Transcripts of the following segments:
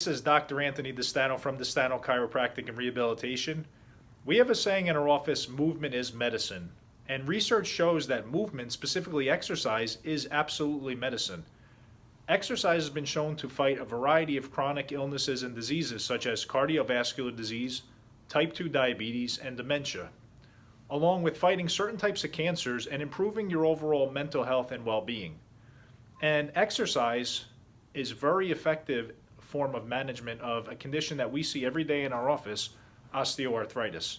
This is Dr. Anthony DeStano from DeStano Chiropractic and Rehabilitation. We have a saying in our office, movement is medicine. And research shows that movement, specifically exercise, is absolutely medicine. Exercise has been shown to fight a variety of chronic illnesses and diseases such as cardiovascular disease, type 2 diabetes, and dementia, along with fighting certain types of cancers and improving your overall mental health and well-being. And exercise is very effective form of management of a condition that we see every day in our office, osteoarthritis.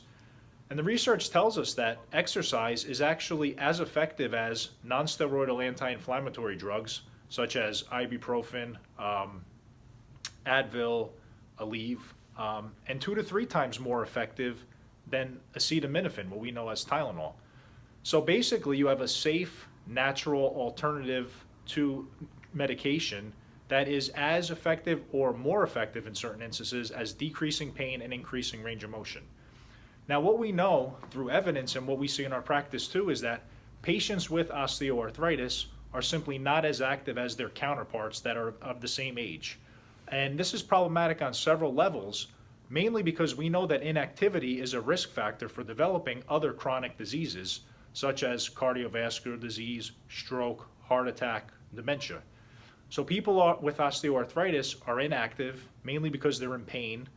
And the research tells us that exercise is actually as effective as non-steroidal anti-inflammatory drugs such as ibuprofen, Advil, Aleve, and 2 to 3 times more effective than acetaminophen, what we know as Tylenol. So basically you have a safe, natural alternative to medication that is as effective or more effective in certain instances as decreasing pain and increasing range of motion. Now, what we know through evidence and what we see in our practice too is that patients with osteoarthritis are simply not as active as their counterparts that are of the same age. And this is problematic on several levels, mainly because we know that inactivity is a risk factor for developing other chronic diseases such as cardiovascular disease, stroke, heart attack, dementia. So people with osteoarthritis are inactive mainly because they're in pain,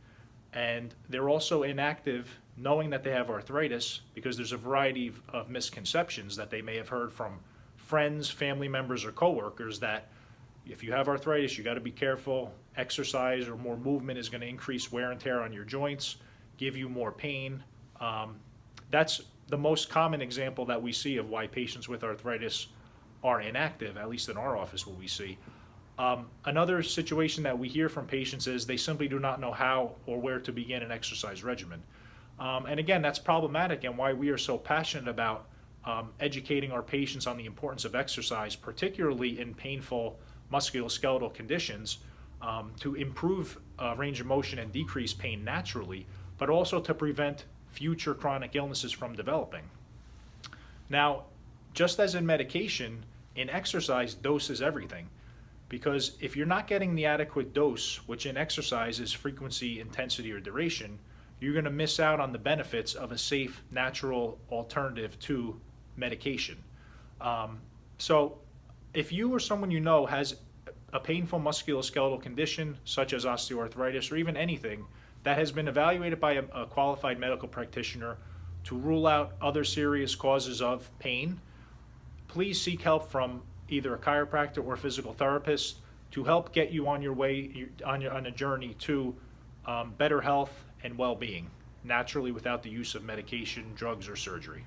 and they're also inactive knowing that they have arthritis because there's a variety of misconceptions that they may have heard from friends, family members, or coworkers that if you have arthritis, you got to be careful. Exercise or more movement is going to increase wear and tear on your joints, give you more pain. That's the most common example that we see of why patients with arthritis are inactive, at least in our office, what we see. Another situation that we hear from patients is they simply do not know how or where to begin an exercise regimen. And again, that's problematic and why we are so passionate about educating our patients on the importance of exercise, particularly in painful musculoskeletal conditions, to improve range of motion and decrease pain naturally, but also to prevent future chronic illnesses from developing. Now, just as in medication, in exercise, dose is everything. Because if you're not getting the adequate dose, which in exercise is frequency, intensity, or duration, you're going to miss out on the benefits of a safe, natural alternative to medication. So if you or someone you know has a painful musculoskeletal condition, such as osteoarthritis or even anything, that has been evaluated by a qualified medical practitioner to rule out other serious causes of pain, please seek help from either a chiropractor or physical therapist to help get you on your way, on a journey to better health and well-being, naturally without the use of medication, drugs, or surgery.